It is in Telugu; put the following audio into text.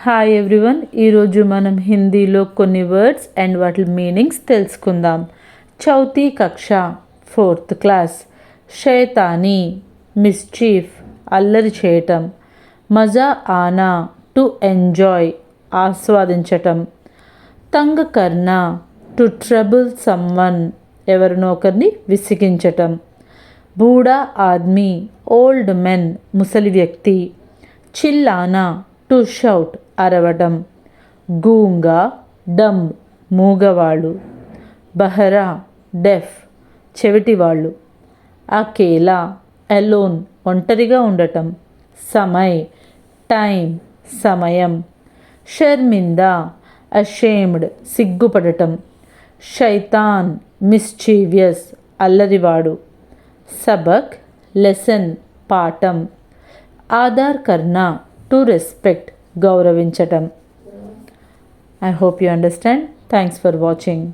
హాయ్ ఎవ్రీవన్, ఈరోజు మనం హిందీలో కొన్ని వర్డ్స్ అండ్ వాటి మీనింగ్స్ తెలుసుకుందాం. చౌతీ కక్ష, 4th క్లాస్. శైతానీ, మిస్చీఫ్, అల్లరి చేయటం. మజా ఆనా, టు ఎంజాయ్, ఆస్వాదించటం. తంగ్ కర్నా, టు ట్రబుల్ సమ్వన్, ఎవరినో ఒకరిని విసిగించటం. బూడా ఆద్మీ, ఓల్డ్ మెన్, ముసలి వ్యక్తి. చిల్లానా, టు షౌట్, అరవడం. గూంగా, డమ్, మూగవాళ్ళు. బహరా, డెఫ్, చెవిటివాళ్ళు. అకేలా, ఎలోన్, ఒంటరిగా ఉండటం. సమయ్, టైం, సమయం. షర్మిందా, అషేమ్డ్, సిగ్గుపడటం. షైతాన్, మిస్చీవియస్, అల్లరివాడు. సబక్, లెసన్, పాఠం. ఆదార్ కర్నా, టు రెస్పెక్ట్, గౌరవించటం. I hope you understand. Thanks for watching.